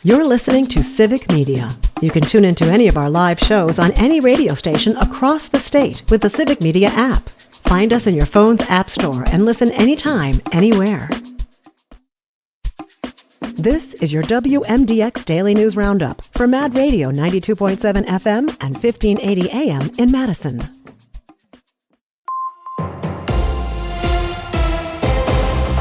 You're listening to Civic Media. You can tune into any of our live shows on any radio station across the state with the Civic Media app. Find us in your phone's app store and listen anytime, anywhere. This is your WMDX Daily News Roundup for Mad Radio 92.7 FM and 1580 AM in Madison.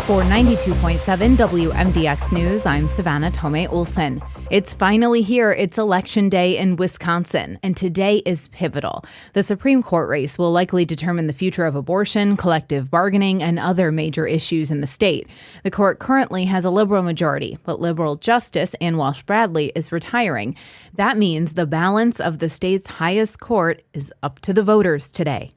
For 92.7 WMDX News, I'm Savannah Tomei Olson. It's finally here. It's Election Day in Wisconsin, and today is pivotal. The Supreme Court race will likely determine the future of abortion, collective bargaining, and other major issues in the state. The court currently has a liberal majority, but liberal Justice Ann Walsh Bradley is retiring. That means the balance of the state's highest court is up to the voters today.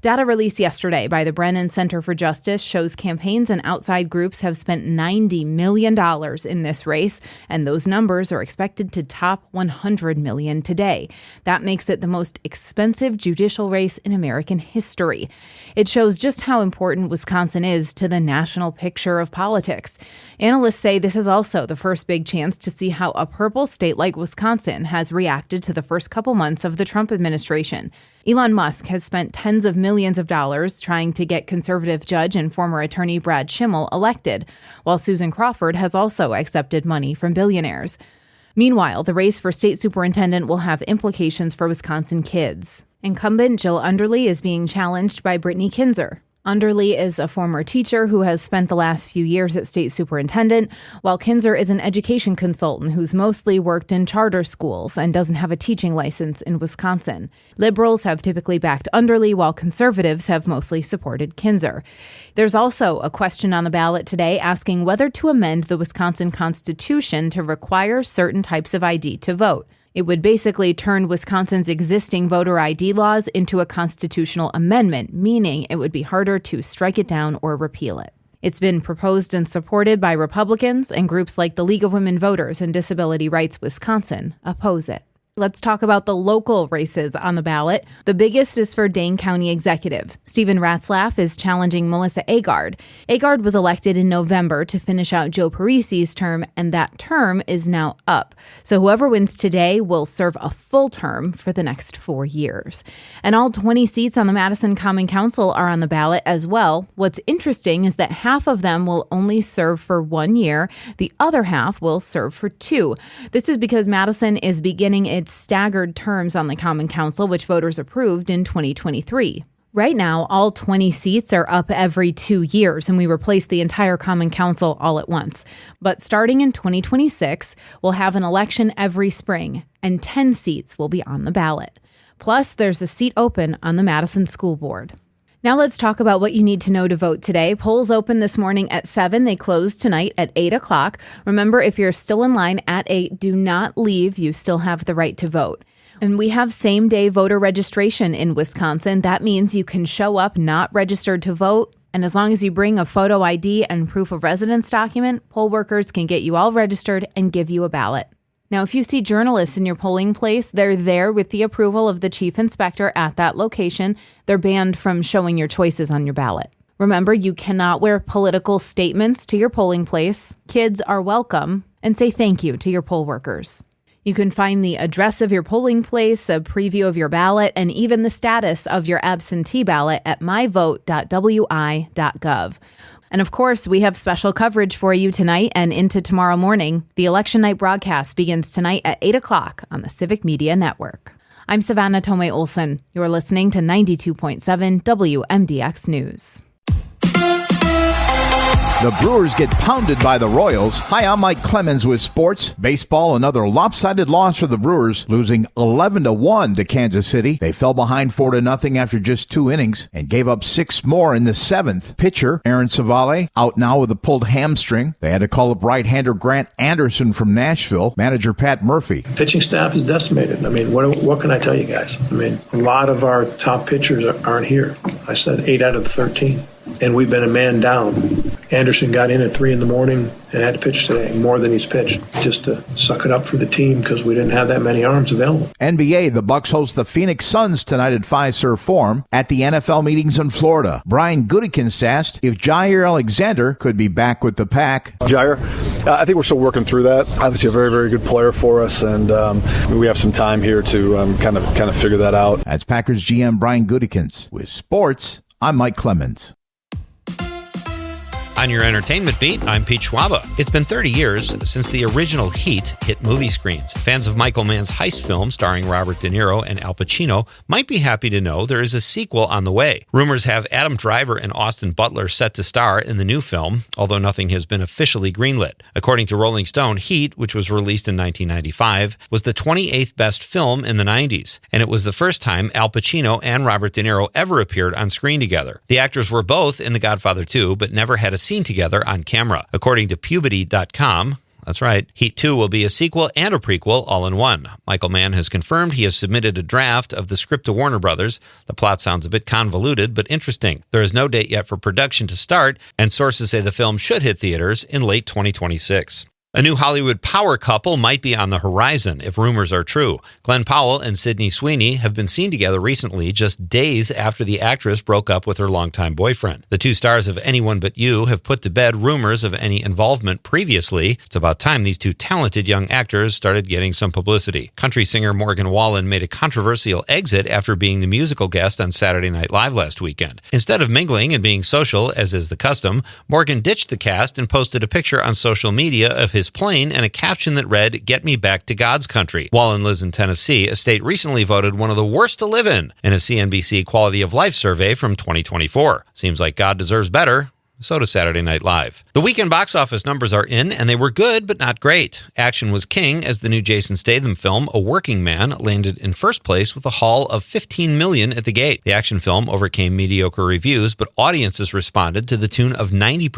Data released yesterday by the Brennan Center for Justice shows campaigns and outside groups have spent $90 million in this race, and those numbers are expected to top $100 million today. That makes it the most expensive judicial race in American history. It shows just how important Wisconsin is to the national picture of politics. Analysts say this is also the first big chance to see how a purple state like Wisconsin has reacted to the first couple months of the Trump administration. Elon Musk has spent tens of millions of dollars trying to get conservative judge and former attorney Brad Schimmel elected, while Susan Crawford has also accepted money from billionaires. Meanwhile, the race for state superintendent will have implications for Wisconsin kids. Incumbent Jill Underly is being challenged by Brittany Kinzer. Underly is a former teacher who has spent the last few years at state superintendent, while Kinzer is an education consultant who's mostly worked in charter schools and doesn't have a teaching license in Wisconsin. Liberals have typically backed Underly, while conservatives have mostly supported Kinzer. There's also a question on the ballot today asking whether to amend the Wisconsin Constitution to require certain types of ID to vote. It would basically turn Wisconsin's existing voter ID laws into a constitutional amendment, meaning it would be harder to strike it down or repeal it. It's been proposed and supported by Republicans, and groups like the League of Women Voters and Disability Rights Wisconsin oppose it. Let's talk about the local races on the ballot. The biggest is for Dane County Executive. Stephen Ratzlaff is challenging Melissa Agard. Agard was elected in November to finish out Joe Parisi's term, and that term is now up. So whoever wins today will serve a full term for the next 4 years. And all 20 seats on the Madison Common Council are on the ballot as well. What's interesting is that half of them will only serve for 1 year. The other half will serve for 2. This is because Madison is beginning its staggered terms on the Common Council, which voters approved in 2023. Right now, all 20 seats are up every 2 years, and we replace the entire Common Council all at once. But starting in 2026, we'll have an election every spring, and 10 seats will be on the ballot. Plus, there's a seat open on the Madison School Board. Now let's talk about what you need to know to vote today. Polls open this morning at 7. They close tonight at 8 o'clock. Remember, if you're still in line at 8, do not leave. You still have the right to vote. And we have same-day voter registration in Wisconsin. That means you can show up not registered to vote. And as long as you bring a photo ID and proof of residence document, poll workers can get you all registered and give you a ballot. Now, if you see journalists in your polling place, they're there with the approval of the chief inspector at that location. They're banned from showing your choices on your ballot. Remember, you cannot wear political statements to your polling place. Kids are welcome, and say thank you to your poll workers. You can find the address of your polling place, a preview of your ballot, and even the status of your absentee ballot at myvote.wi.gov. And of course, we have special coverage for you tonight and into tomorrow morning. The election night broadcast begins tonight at 8 o'clock on the Civic Media Network. I'm Savannah Tomei Olson. You're listening to 92.7 WMDX News. The Brewers get pounded by the Royals. Hi, I'm Mike Clemens with sports. Baseball, another lopsided loss for the Brewers, losing 11-1 to Kansas City. They fell behind 4-0 after just 2 innings and gave up 6 more in the 7th. Pitcher Aaron Savale out now with a pulled hamstring. They had to call up right-hander Grant Anderson from Nashville. Manager Pat Murphy. Pitching staff is decimated. I mean, what can I tell you guys? I mean, a lot of our top pitchers aren't here. I said 8 out of the 13. And we've been a man down Anderson got in at 3 in the morning and had to pitch today, more than he's pitched, just to suck it up for the team because we didn't have that many arms available. NBA, the Bucks host the Phoenix Suns tonight at Fiserv Forum at the NFL meetings in Florida. Brian Gutekunst asked if Jair Alexander could be back with the Pack. Jair, I think we're still working through that. Obviously a very, very good player for us, and we have some time here to kind of figure that out. That's Packers GM Brian Gutekunst. With sports, I'm Mike Clemens. On your entertainment beat, I'm Pete Schwaba. It's been 30 years since the original Heat hit movie screens. Fans of Michael Mann's heist film starring Robert De Niro and Al Pacino might be happy to know there is a sequel on the way. Rumors have Adam Driver and Austin Butler set to star in the new film, although nothing has been officially greenlit. According to Rolling Stone, Heat, which was released in 1995, was the 28th best film in the 90s, and it was the first time Al Pacino and Robert De Niro ever appeared on screen together. The actors were both in The Godfather 2, but never had a scene together on camera. According to Puberty.com, that's right, Heat 2 will be a sequel and a prequel all in one. Michael Mann has confirmed he has submitted a draft of the script to Warner Brothers. The plot sounds a bit convoluted, but interesting. There is no date yet for production to start, and sources say the film should hit theaters in late 2026. A new Hollywood power couple might be on the horizon if rumors are true. Glenn Powell and Sydney Sweeney have been seen together recently, just days after the actress broke up with her longtime boyfriend. The two stars of Anyone But You have put to bed rumors of any involvement previously. It's about time these two talented young actors started getting some publicity. Country singer Morgan Wallen made a controversial exit after being the musical guest on Saturday Night Live last weekend. Instead of mingling and being social, as is the custom, Morgan ditched the cast and posted a picture on social media of his plane and a caption that read, "Get me back to God's country." Wallen lives in Tennessee, a state recently voted one of the worst to live in a CNBC Quality of Life survey from 2024. Seems like God deserves better. So does Saturday Night Live. The weekend box office numbers are in, and they were good, but not great. Action was king as the new Jason Statham film, A Working Man, landed in first place with a haul of $15 million at the gate. The action film overcame mediocre reviews, but audiences responded to the tune of 90%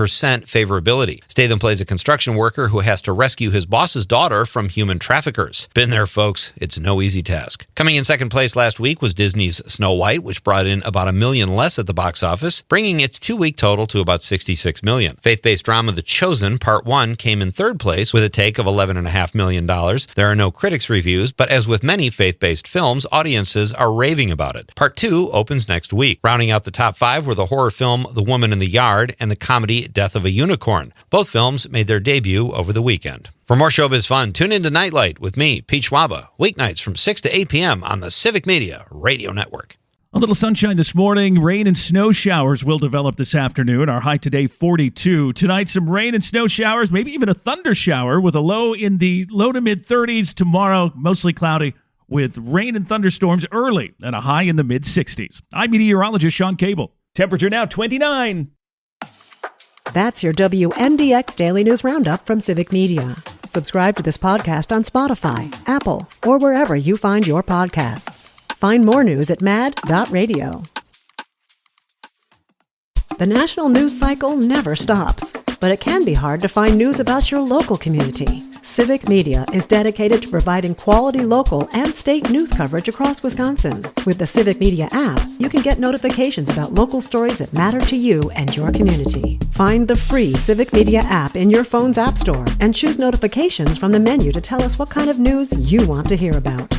favorability. Statham plays a construction worker who has to rescue his boss's daughter from human traffickers. Been there, folks. It's no easy task. Coming in second place last week was Disney's Snow White, which brought in about $1 million less at the box office, bringing its two-week total to about $66 million. Faith-based drama The Chosen, Part 1, came in third place with a take of $11.5 million. There are no critics' reviews, but as with many faith-based films, audiences are raving about it. Part 2 opens next week. Rounding out the top 5 were the horror film The Woman in the Yard and the comedy Death of a Unicorn. Both films made their debut over the weekend. For more showbiz fun, tune into Nightlight with me, Pete Schwaba, weeknights from 6 to 8 p.m. on the Civic Media Radio Network. A little sunshine this morning. Rain and snow showers will develop this afternoon. Our high today, 42. Tonight, some rain and snow showers, maybe even a thunder shower with a low in the low to mid-30s. Tomorrow, mostly cloudy with rain and thunderstorms early and a high in the mid-60s. I'm meteorologist Sean Cable. Temperature now 29. That's your WMDX Daily News Roundup from Civic Media. Subscribe to this podcast on Spotify, Apple, or wherever you find your podcasts. Find more news at mad.radio. The national news cycle never stops, but it can be hard to find news about your local community. Civic Media is dedicated to providing quality local and state news coverage across Wisconsin. With the Civic Media app, you can get notifications about local stories that matter to you and your community. Find the free Civic Media app in your phone's app store and choose notifications from the menu to tell us what kind of news you want to hear about.